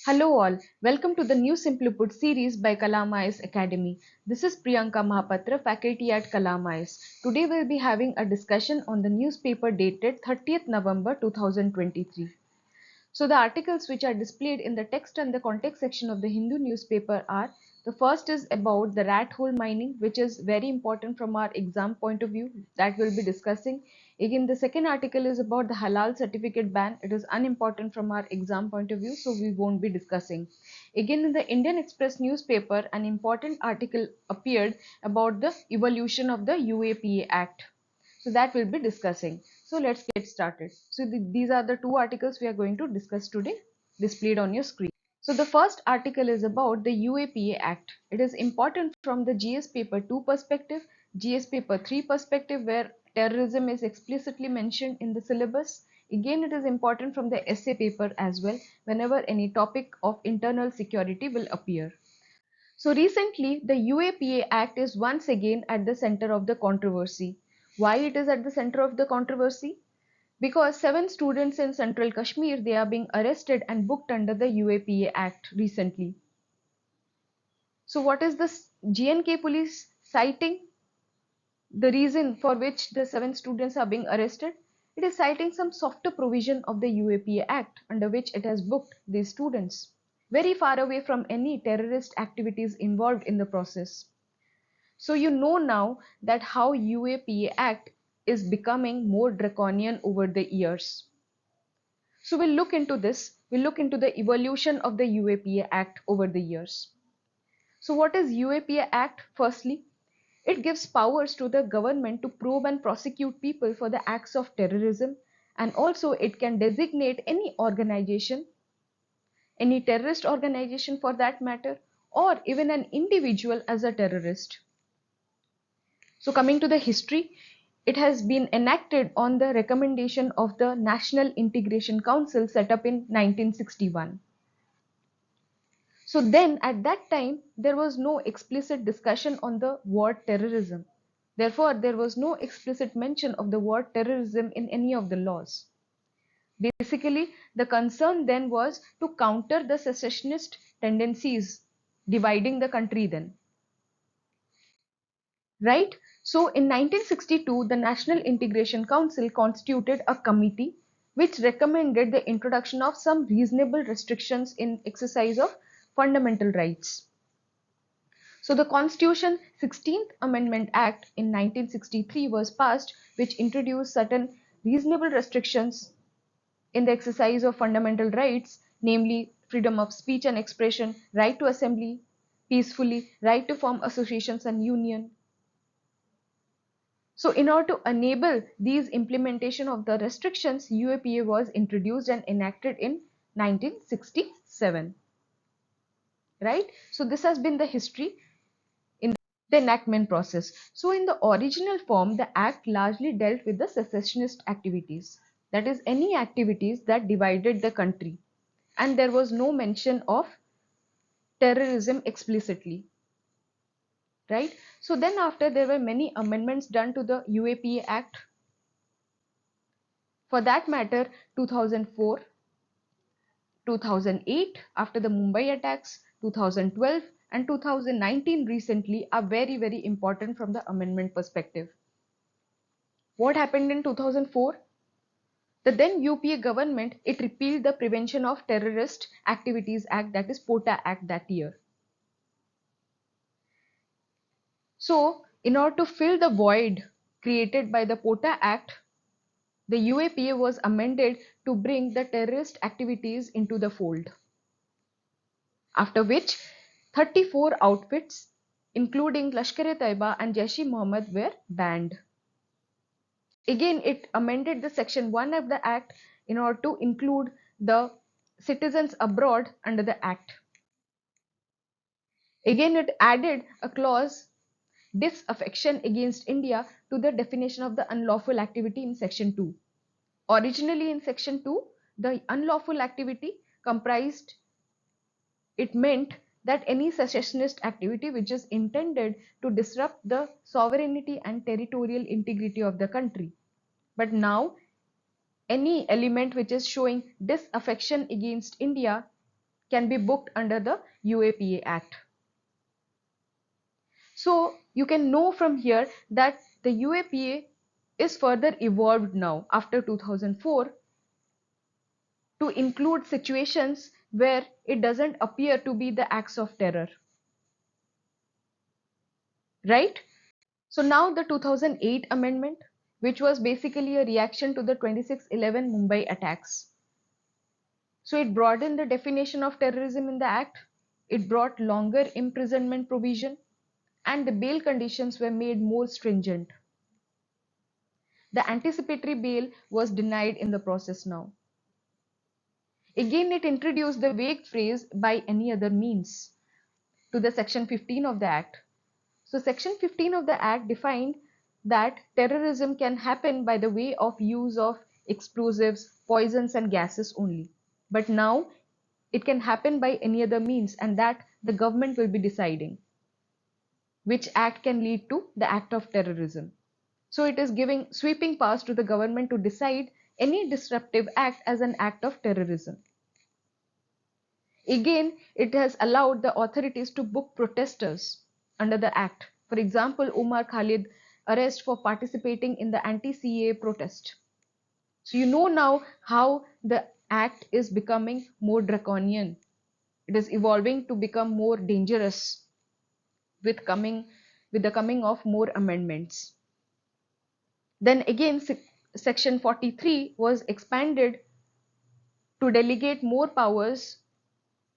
Hello all, welcome to the new Simply Put series by Kalam Academy. This is Priyanka Mahapatra, faculty at Kalam. Today we'll be having a discussion on the newspaper dated 30th November 2023. So the articles which are displayed in the text and the context section of the Hindu newspaper are: the first is about the rat hole mining, which is very important from our exam point of view, that we'll be discussing. Again, the second article is about the halal certificate ban. It is unimportant from our exam point of view, so we won't be discussing. Again, in the Indian Express newspaper, an important article appeared about the evolution of the UAPA Act. So that we'll be discussing. So let's get started. So these are the two articles we are going to discuss today, displayed on your screen. So the first article is about the UAPA Act. It is important from the GS paper 2 perspective, GS paper 3 perspective, where terrorism is explicitly mentioned in the syllabus. Again, it is important from the essay paper as well, whenever any topic of internal security will appear. So recently, the UAPA Act is once again at the center of the controversy. Why it is at the center of the controversy? Because 7 students in Central Kashmir, they are being arrested and booked under the UAPA Act recently. So what is the GNK police citing? The reason for which the 7 students are being arrested? It is citing some softer provision of the UAPA Act under which it has booked these students, very far away from any terrorist activities involved in the process. So you know now that how UAPA Act is becoming more draconian over the years. So we'll look into this. We'll look into the evolution of the UAPA Act over the years. So what is UAPA Act? Firstly, it gives powers to the government to probe and prosecute people for the acts of terrorism, and also it can designate any organization, any terrorist organization for that matter, or even an individual as a terrorist. So coming to the history, it has been enacted on the recommendation of the National Integration Council set up in 1961. So then at that time, there was no explicit discussion on the word terrorism. Therefore, there was no explicit mention of the word terrorism in any of the laws. Basically, the concern then was to counter the secessionist tendencies dividing the country then. Right? So in 1962, the National Integration Council constituted a committee which recommended the introduction of some reasonable restrictions in exercise of fundamental rights. So the Constitution 16th Amendment Act in 1963 was passed, which introduced certain reasonable restrictions in the exercise of fundamental rights, namely freedom of speech and expression, right to assembly peacefully, right to form associations and union. So in order to enable these implementation of the restrictions, UAPA was introduced and enacted in 1967. Right? So this has been the history in the enactment process. So in the original form, the act largely dealt with the secessionist activities. That is, any activities that divided the country. And there was no mention of terrorism explicitly. Right? So then after, there were many amendments done to the UAPA Act. For that matter, 2004, 2008 after the Mumbai attacks, 2012 and 2019 recently are very, very important from the amendment perspective. What happened in 2004? The then UPA government, it repealed the Prevention of Terrorist Activities Act, that is POTA Act, that year. So in order to fill the void created by the POTA Act, the UAPA was amended to bring the terrorist activities into the fold. After which 34 outfits, including Lashkar-e-Taiba and Jaish-e-Mohammed, were banned. Again, it amended the section 1 of the act in order to include the citizens abroad under the act. Again, it added a clause, disaffection against India, to the definition of the unlawful activity in section 2. Originally in section 2, the unlawful activity comprised, it meant that any secessionist activity which is intended to disrupt the sovereignty and territorial integrity of the country. But now, any element which is showing disaffection against India can be booked under the UAPA Act. So you can know from here that the UAPA is further evolved now after 2004 to include situations where it doesn't appear to be the acts of terror, right? So now the 2008 amendment, which was basically a reaction to the 26/11 Mumbai attacks. So it broadened the definition of terrorism in the act, it brought longer imprisonment provision, and the bail conditions were made more stringent. The anticipatory bail was denied in the process now. Again, it introduced the vague phrase by any other means to the section 15 of the act. So section 15 of the act defined that terrorism can happen by the way of use of explosives, poisons and gases only. But now it can happen by any other means, and that the government will be deciding which act can lead to the act of terrorism. So it is giving sweeping powers to the government to decide any disruptive act as an act of terrorism. Again, it has allowed the authorities to book protesters under the act. For example, Umar Khalid arrest for participating in the anti-CAA protest. So you know now how the act is becoming more draconian. It is evolving to become more dangerous with the coming of more amendments. Then again, section 43 was expanded to delegate more powers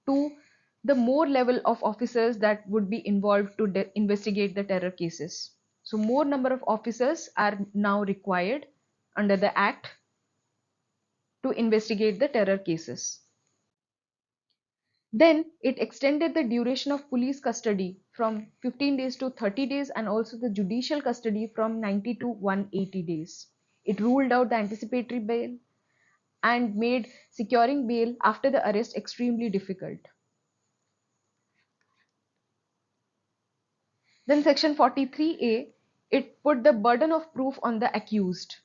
to the more level of officers that would be involved to investigate the terror cases. So more number of officers are now required under the act to investigate the terror cases. Then it extended the duration of police custody from 15 days to 30 days, and also the judicial custody from 90 to 180 days. It ruled out the anticipatory bail and made securing bail after the arrest extremely difficult. Then section 43A, it put the burden of proof on the accused.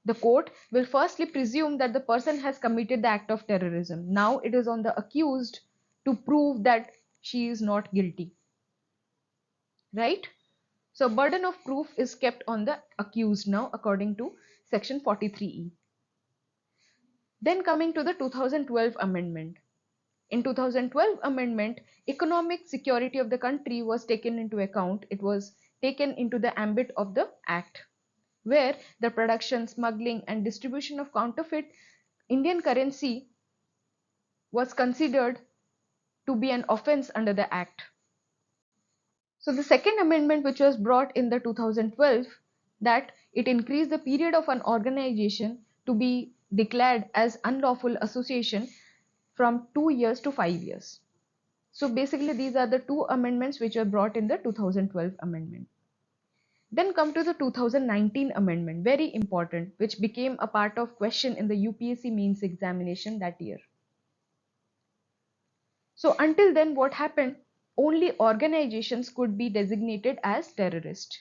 The court will firstly presume that the person has committed the act of terrorism. Now it is on the accused to prove that she is not guilty. Right? So burden of proof is kept on the accused now according to section 43E. Then coming to the 2012 amendment. In 2012 amendment, economic security of the country was taken into account. It was taken into the ambit of the act, where the production, smuggling and distribution of counterfeit Indian currency was considered to be an offense under the act. So the second amendment, which was brought in the 2012, that it increased the period of an organization to be declared as unlawful association from 2 years to 5 years. So basically these are the two amendments which were brought in the 2012 amendment. Then come to the 2019 amendment, very important, which became a part of question in the UPSC mains examination that year. So until then, what happened? Only organizations could be designated as terrorist.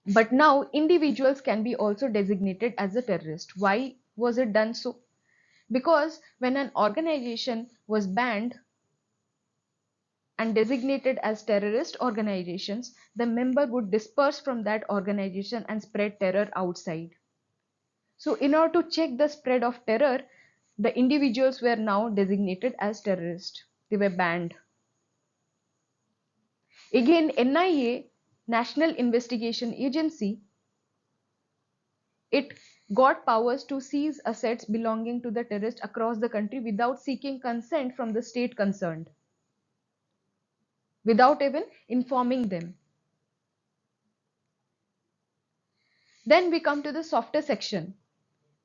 But now individuals can be also designated as a terrorist. Why was it done so? Because when an organization was banned and designated as terrorist organizations, the member would disperse from that organization and spread terror outside. So in order to check the spread of terror, the individuals were now designated as terrorists. They were banned. Again, NIA, National Investigation Agency, it got powers to seize assets belonging to the terrorists across the country without seeking consent from the state concerned, without even informing them. Then we come to the softer section,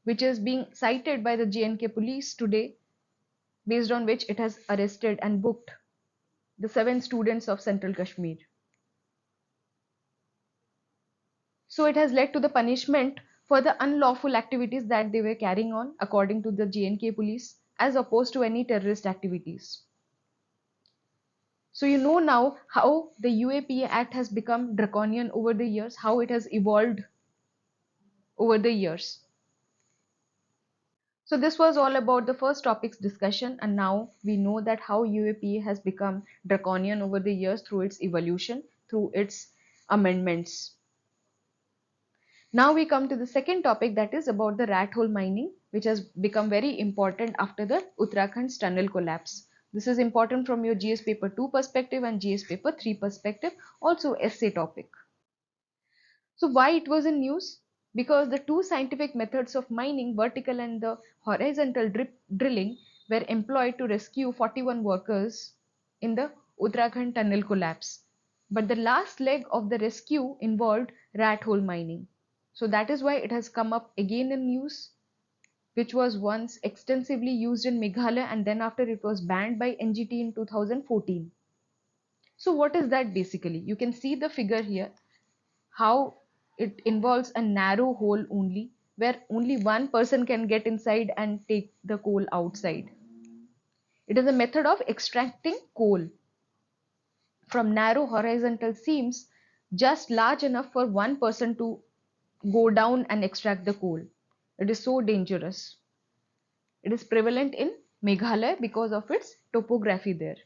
which is being cited by the J&K police today, based on which it has arrested and booked the 7 students of Central Kashmir. So it has led to the punishment for the unlawful activities that they were carrying on according to the J&K police, as opposed to any terrorist activities. So you know now how the UAPA Act has become draconian over the years, how it has evolved over the years. So this was all about the first topic's discussion, and now we know that how UAPA has become draconian over the years through its evolution, through its amendments. Now we come to the second topic, that is about the rat hole mining, which has become very important after the Uttarakhand's tunnel collapse. This is important from your GS paper 2 perspective and GS paper 3 perspective, also essay topic. So why it was in news? Because the two scientific methods of mining, vertical and the horizontal drilling, were employed to rescue 41 workers in the Uttarakhand tunnel collapse. But the last leg of the rescue involved rat hole mining. So that is why it has come up again in news, which was once extensively used in Meghalaya and then after it was banned by NGT in 2014. So what is that basically? You can see the figure here, how it involves a narrow hole only, where only one person can get inside and take the coal outside. It is a method of extracting coal from narrow horizontal seams just large enough for one person to go down and extract the coal. It is so dangerous. It is prevalent in Meghalaya because of its topography there.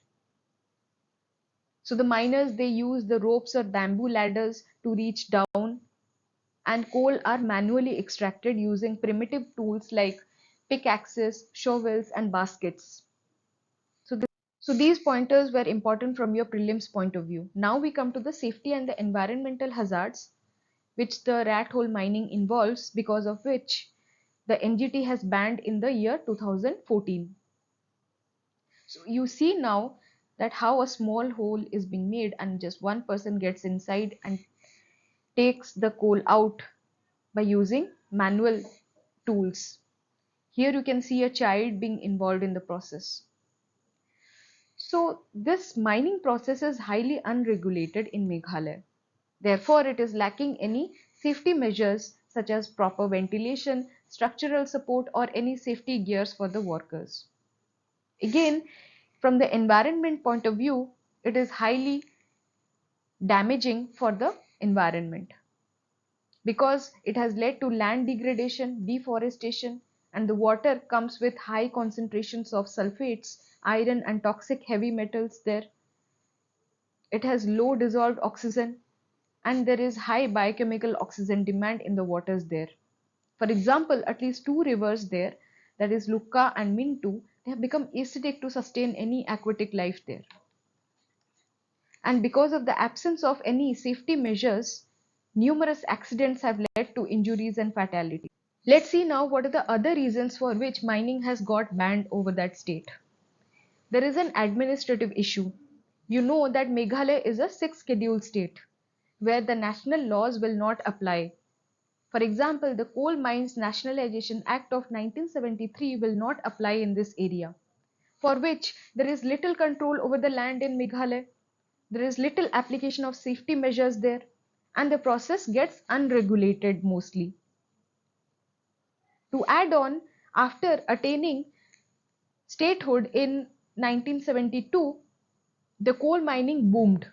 So the miners, they use the ropes or bamboo ladders to reach down, and coal are manually extracted using primitive tools like pickaxes, shovels, and baskets. So these pointers were important from your prelims point of view. Now we come to the safety and the environmental hazards which the rat hole mining involves, because of which the NGT has banned in the year 2014. So you see now that how a small hole is being made and just one person gets inside and takes the coal out by using manual tools. Here you can see a child being involved in the process. So this mining process is highly unregulated in Meghalaya. Therefore, it is lacking any safety measures such as proper ventilation, structural support, or any safety gears for the workers. Again, from the environment point of view, it is highly damaging for the environment, because it has led to land degradation, deforestation, and the water comes with high concentrations of sulfates, iron, and toxic heavy metals there. It has low dissolved oxygen, and there is high biochemical oxygen demand in the waters there. For example, at least two rivers there, that is Lukka and Mintu, they have become acidic to sustain any aquatic life there. And because of the absence of any safety measures, numerous accidents have led to injuries and fatality. Let's see now what are the other reasons for which mining has got banned over that state. There is an administrative issue. You know that Meghalaya is a sixth scheduled state where the national laws will not apply. For example, the Coal Mines Nationalization Act of 1973 will not apply in this area, for which there is little control over the land in Meghalaya. There is little application of safety measures there, and the process gets unregulated mostly. To add on, after attaining statehood in 1972, the coal mining boomed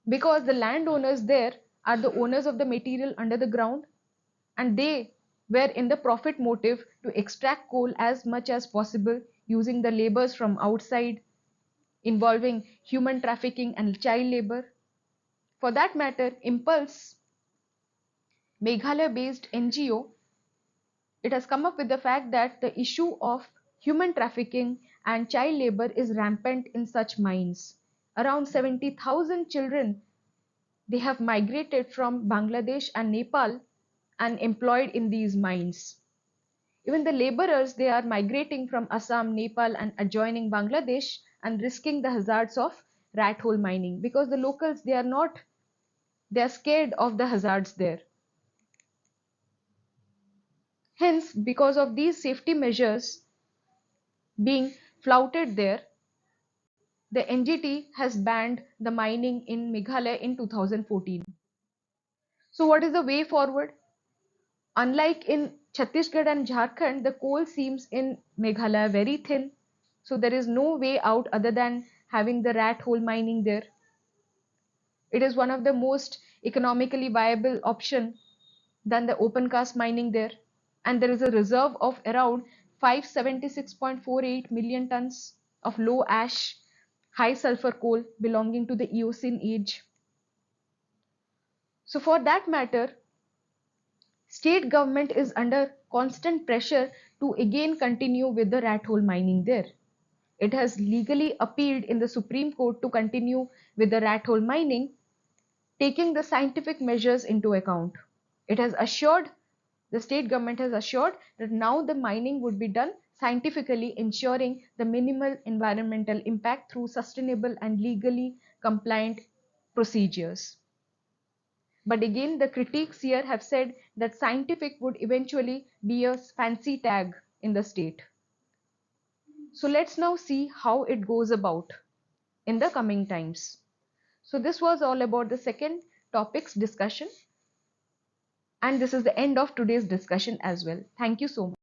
because the landowners there are the owners of the material under the ground, and they were in the profit motive to extract coal as much as possible using the labors from outside, involving human trafficking and child labor. For that matter, Impulse, Meghalaya based NGO, it has come up with the fact that the issue of human trafficking and child labor is rampant in such mines. Around 70,000 children, they have migrated from Bangladesh and Nepal and employed in these mines. Even the laborers, they are migrating from Assam, Nepal, and adjoining Bangladesh and risking the hazards of rat hole mining, because the locals, they are not, they are scared of the hazards there. Hence, because of these safety measures being flouted there, the NGT has banned the mining in Meghalaya in 2014. So what is the way forward? Unlike in Chhattisgarh and Jharkhand, the coal seams in Meghalaya are very thin. So there is no way out other than having the rat hole mining there. It is one of the most economically viable option than the open cast mining there. and there is a reserve of around 576.48 million tons of low ash, high sulfur coal belonging to the Eocene age. So for that matter, state government is under constant pressure to again continue with the rat hole mining there. It has legally appealed in the Supreme Court to continue with the rat hole mining, taking the scientific measures into account. It has assured, the state government has assured that now the mining would be done scientifically, ensuring the minimal environmental impact through sustainable and legally compliant procedures. But again, the critics here have said that scientific would eventually be a fancy tag in the state. So let's now see how it goes about in the coming times. So this was all about the second topic's discussion, and this is the end of today's discussion as well. Thank you so much.